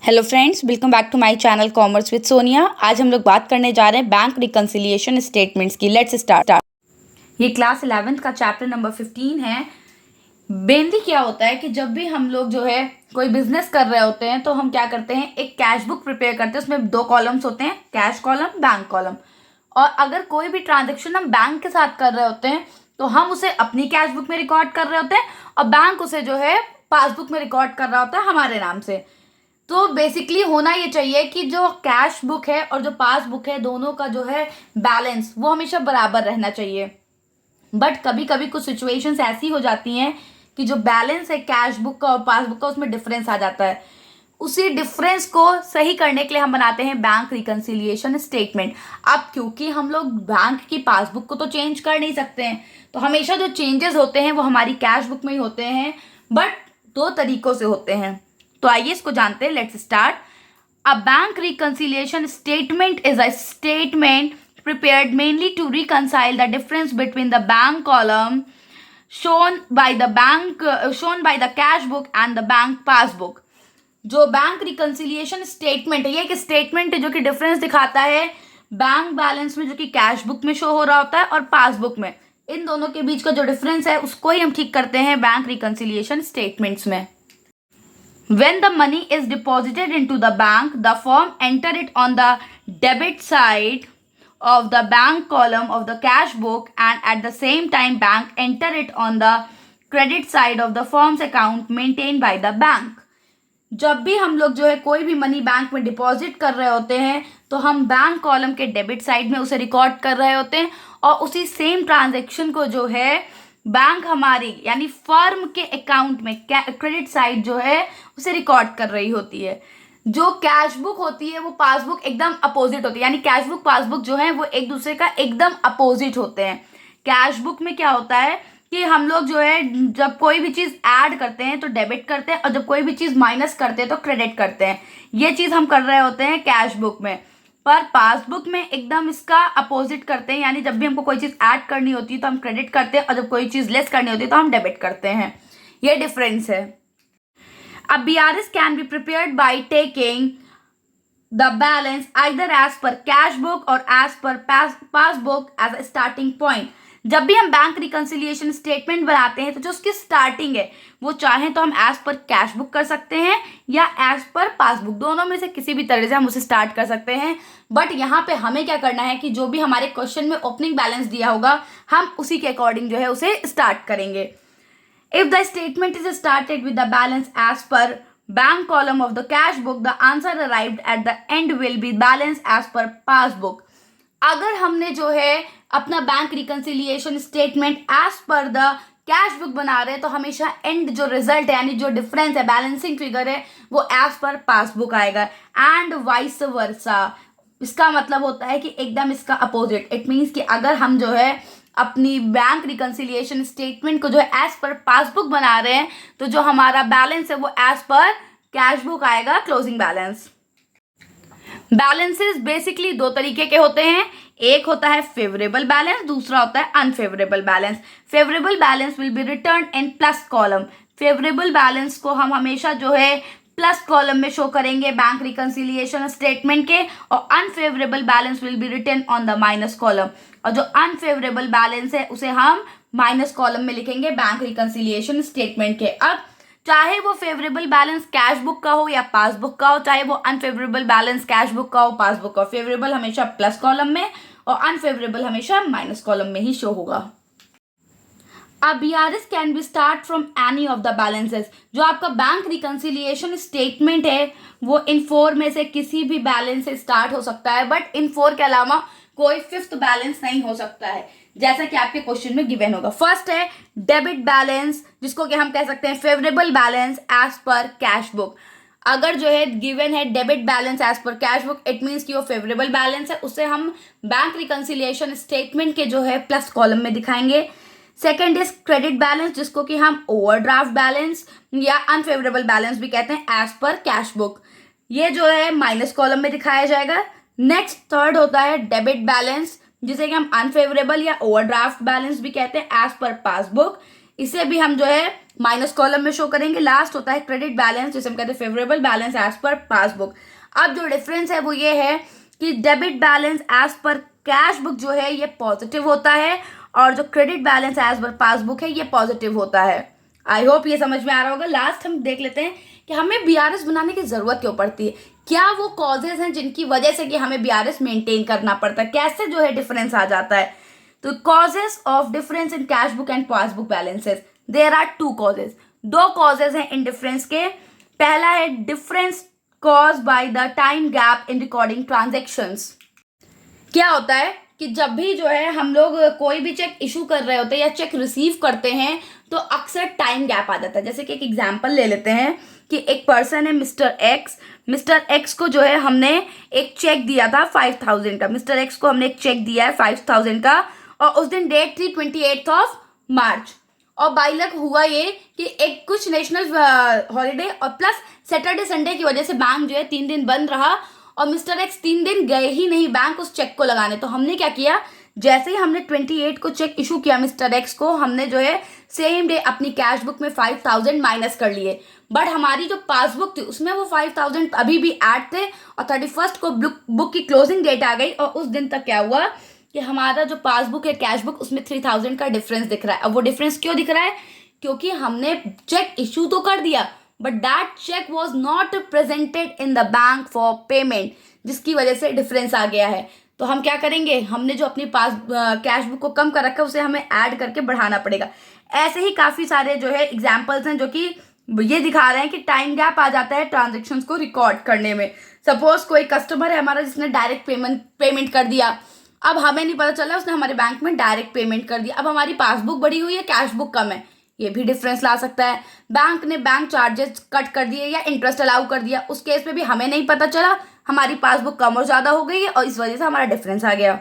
Hello friends, welcome back to my channel commerce with Sonia. आज हम लोग बात करने जा रहे हैं बैंक रिकंसिलिएशन स्टेटमेंट्स की। Let's start. ये क्लास 11th का चैप्टर नंबर 15 है। मेनली क्या होता है कि जब भी हम लोग जो है कोई बिजनेस कर रहे होते हैं तो हम क्या करते हैं, एक कैश बुक प्रिपेयर करते हैं। उसमें 2 कॉलम्स होते हैं, कैश कॉलम, बैंक कॉलम। और अगर कोई भी ट्रांजेक्शन हम बैंक के साथ कर रहे होते हैं तो हम उसे अपनी कैश बुक में रिकॉर्ड कर रहे होते हैं और बैंक उसे जो है पासबुक में रिकॉर्ड कर रहा होता है हमारे नाम से। तो बेसिकली होना ये चाहिए कि जो कैश बुक है और जो पासबुक है, दोनों का जो है बैलेंस वो हमेशा बराबर रहना चाहिए। बट कभी कभी कुछ सिचुएशंस ऐसी हो जाती हैं कि जो बैलेंस है कैश बुक का और पासबुक का, उसमें डिफरेंस आ जाता है। उसी डिफरेंस को सही करने के लिए हम बनाते हैं बैंक रिकंसिलिएशन स्टेटमेंट। अब क्योंकि हम लोग बैंक की पासबुक को तो चेंज कर नहीं सकते हैं, तो हमेशा जो चेंजेस होते हैं वो हमारी कैश बुक में ही होते हैं, बट 2 तरीकों से होते हैं। तो आइए इसको जानते हैं। Let's start. A bank reconciliation statement is a statement prepared mainly to reconcile the difference between the bank column shown by the cash book and the bank passbook। जो बैंक रिकंसिलिएशन स्टेटमेंट है, ये एक statement है जो कि difference दिखाता है bank balance में जो कि कैश बुक में शो हो रहा होता है और पासबुक में। इन दोनों के बीच का जो डिफरेंस है उसको ही हम ठीक करते हैं बैंक रिकंसिलिएशन स्टेटमेंट्स में। When the money is deposited into the bank, the firm enter it on the debit side of the bank column of the cash book, and at the same time bank enter it on the credit side of the firm's account maintained by the bank। जब भी हम लोग जो है कोई भी money bank में deposit कर रहे होते हैं तो हम बैंक कॉलम के डेबिट साइड में उसे रिकॉर्ड कर रहे होते हैं और उसी सेम ट्रांजैक्शन को जो है बैंक हमारी यानी फर्म के अकाउंट में क्रेडिट साइड जो है उसे रिकॉर्ड कर रही होती है। जो कैश बुक होती है वो पासबुक एकदम अपोजिट होती है, यानी कैश बुक पासबुक जो है वो एक दूसरे का एकदम अपोजिट होते हैं। कैश बुक में क्या होता है कि हम लोग जो है जब कोई भी चीज़ ऐड करते हैं तो डेबिट करते हैं और जब कोई भी चीज़ माइनस करते हैं तो क्रेडिट करते हैं। ये चीज़ हम कर रहे होते हैं कैश बुक में। पर पासबुक में एकदम इसका अपोजिट करते हैं, यानी जब भी हमको कोई चीज़ ऐड करनी होती है तो हम क्रेडिट करते हैं और जब कोई चीज़ लेस करनी होती है तो हम डेबिट करते हैं। ये डिफरेंस है। अब BRS can be prepared by taking the balance either as per cash book और as per passbook as a starting point. जब भी हम बैंक रिकंसिलिएशन स्टेटमेंट बनाते हैं तो जो उसकी स्टार्टिंग है वो चाहे तो हम एज पर कैश बुक कर सकते हैं या एज पर पासबुक, दोनों में से किसी भी तरह से हम उसे स्टार्ट कर सकते हैं। बट यहाँ पे हमें क्या करना है कि जो भी हमारे क्वेश्चन में ओपनिंग बैलेंस दिया होगा हम उसी के अकॉर्डिंग जो है उसे स्टार्ट करेंगे। If the statement is started with the balance as per bank column of the cash book, the answer arrived at the end will be balance as per passbook. अगर हमने जो है अपना bank reconciliation statement as per the cash book बना रहे हैं तो हमेशा एंड जो रिजल्ट है यानी जो डिफरेंस है, बैलेंसिंग फिगर है, वो एज पर पासबुक आएगा एंड वाइस वर्सा। इसका मतलब होता है कि एकदम इसका अपोजिट। इट मीन्स कि अगर हम जो है अपनी बैंक रिकंसिलिएशन स्टेटमेंट को जो है एज पर पासबुक बना रहे हैं तो जो हमारा बैलेंस है वो एज पर कैश बुक आएगा, क्लोजिंग बैलेंस। बैलेंसेस बेसिकली 2 तरीके के होते हैं। एक होता है फेवरेबल बैलेंस, दूसरा होता है unfavourable balance. Favourable balance will be return in plus column. Favourable balance को हम हमेशा जो है प्लस कॉलम में शो करेंगे बैंक रिकंसिलिएशन स्टेटमेंट के, और unfavourable balance will be return on the minus column. और जो अनफेवरेबल बैलेंस है उसे हम माइनस कॉलम में लिखेंगे बैंक रिकंसिलिएशन स्टेटमेंट के। अब चाहे वो फेवरेबल बैलेंस कैश बुक का हो या पासबुक का हो, चाहे वो अनफेवरेबल बैलेंस कैश बुक का हो पासबुक का हो, फेवरेबल हमेशा प्लस कॉलम में और अनफेवरेबल हमेशा माइनस कॉलम में ही शो होगा। अब BRS can B start from any of the balances. जो आपका बैंक रिकंसिलिएशन स्टेटमेंट है वो इन 4 में से किसी भी बैलेंस से स्टार्ट हो सकता है, बट इन 4 के अलावा कोई 5th बैलेंस नहीं हो सकता है, जैसा कि आपके क्वेश्चन में गिवन होगा। फर्स्ट है डेबिट बैलेंस, जिसको कि हम कह सकते हैं favourable balance as per cash book. अगर जो है गिवन है debit balance as per cash book, it means कि वो फेवरेबल बैलेंस है, उसे हम बैंक रिकंसिलिएशन स्टेटमेंट के जो है प्लस कॉलम में दिखाएंगे। सेकेंड इज क्रेडिट बैलेंस, जिसको कि हम ओवरड्राफ्ट बैलेंस या अनफेवरेबल बैलेंस भी कहते हैं एज पर कैश बुक। ये जो है माइनस कॉलम में दिखाया जाएगा। नेक्स्ट थर्ड होता है डेबिट बैलेंस, जिसे कि हम अनफेवरेबल या ओवरड्राफ्ट बैलेंस भी कहते हैं एज पर पासबुक। इसे भी हम जो है माइनस कॉलम में शो करेंगे। लास्ट होता है क्रेडिट बैलेंस, जिसे हम कहते हैं favourable balance as per passbook. अब जो डिफरेंस है वो ये है कि debit balance as per cash book जो है ये पॉजिटिव होता है और जो credit balance as per passbook है ये पॉजिटिव होता है। आई होप ये समझ में आ रहा होगा। लास्ट हम देख लेते हैं कि हमें बीआरएस बनाने की जरूरत क्यों पड़ती है, क्या वो कॉजेज हैं जिनकी वजह से कि हमें बीआरएस मेंटेन करना पड़ता है, कैसे जो है डिफरेंस आ जाता है। तो causes of difference in cash book and passbook balances, there are 2 causes. 2 causes हैं इन डिफरेंस के। पहला है difference caused by the time gap in recording transactions. क्या होता है कि जब भी जो है हम लोग कोई भी चेक इशू कर रहे होते हैं या चेक रिसीव करते हैं तो अक्सर टाइम गैप आ जाता है। जैसे कि एक एग्जांपल ले लेते हैं कि एक पर्सन है मिस्टर एक्स को जो है हमने एक चेक दिया था 5000 का। मिस्टर एक्स को हमने एक चेक दिया है 5000 का और उस दिन डेट थी 28 मार्च। और बाई लक हुआ ये कि एक कुछ नेशनल हॉलीडे और प्लस सैटरडे संडे की वजह से बैंक जो है 3 दिन बंद रहा और मिस्टर एक्स 3 दिन गए ही नहीं बैंक उस चेक को लगाने। तो हमने क्या किया, जैसे ही हमने 28 को चेक इशू किया मिस्टर एक्स को, हमने जो है सेम डे अपनी कैश बुक में 5000 माइनस कर लिए। बट हमारी जो पासबुक थी उसमें वो 5000 अभी भी ऐड थे और 31 को बुक की क्लोजिंग डेट आ गई और उस दिन तक क्या हुआ कि हमारा जो पासबुक है कैश बुक उसमें 3000 का डिफरेंस दिख रहा है। अब वो डिफरेंस क्यों दिख रहा है, क्योंकि हमने चेक इशू तो कर दिया but that cheque was not presented in the bank for payment, जिसकी वजह से डिफरेंस आ गया है। तो हम क्या करेंगे, हमने जो अपनी कैश बुक को कम कर रखा है उसे हमें ऐड करके बढ़ाना पड़ेगा। ऐसे ही काफ़ी सारे जो है एग्जाम्पल्स हैं जो कि ये दिखा रहे हैं कि टाइम गैप आ जाता है ट्रांजेक्शन्स को रिकॉर्ड करने में। सपोज कोई कस्टमर है हमारा जिसने डायरेक्ट पेमेंट कर दिया, अब हमें नहीं पता चला उसने हमारे बैंक में डायरेक्ट पेमेंट कर दिया। अब हमारी पासबुक बढ़ी हुई है, कैश बुक कम है, ये भी डिफरेंस ला सकता है। बैंक ने बैंक चार्जेस कट कर दिए या इंटरेस्ट अलाउ कर दिया, उस केस में भी हमें नहीं पता चला, हमारी पासबुक कम और ज़्यादा हो गई है और इस वजह से हमारा डिफरेंस आ गया।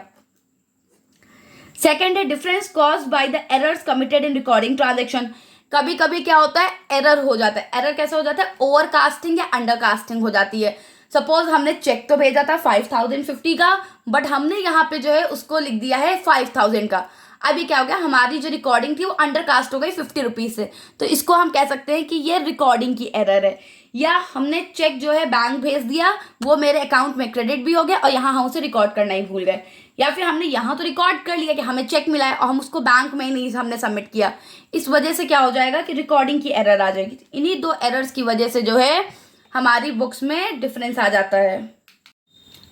सेकेंड है difference caused by the errors committed in recording transaction. कभी कभी क्या होता है, एरर हो जाता है। एरर कैसे हो जाता है, ओवरकास्टिंग या अंडरकास्टिंग हो जाती है। सपोज हमने चेक तो भेजा था 5050 का बट हमने यहाँ पे जो है उसको लिख दिया है 5000 का। अभी क्या हो गया, हमारी जो रिकॉर्डिंग थी वो अंडरकास्ट हो गई 50 रुपीज़ से। तो इसको हम कह सकते हैं कि ये रिकॉर्डिंग की एरर है। या हमने चेक जो है बैंक भेज दिया, वो मेरे अकाउंट में क्रेडिट भी हो गया और यहाँ हम उसे रिकॉर्ड करना ही भूल गए। या फिर हमने यहाँ तो रिकॉर्ड कर लिया कि हमें चेक मिला है और हम उसको बैंक में ही नहीं हमने सबमिट किया, इस वजह से क्या हो जाएगा कि रिकॉर्डिंग की एरर आ जाएगी। इन्हीं 2 एरर्स की वजह से जो है हमारी बुक्स में डिफरेंस आ जाता है।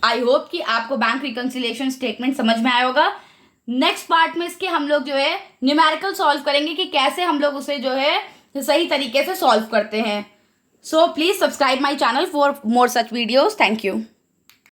आई होप कि आपको बैंक रिकंसिलिएशन स्टेटमेंट समझ में आया होगा। नेक्स्ट पार्ट में इसके हम लोग जो है न्यूमेरिकल सॉल्व करेंगे कि कैसे हम लोग उसे जो है सही तरीके से सॉल्व करते हैं। So please subscribe my channel for more such videos. Thank you.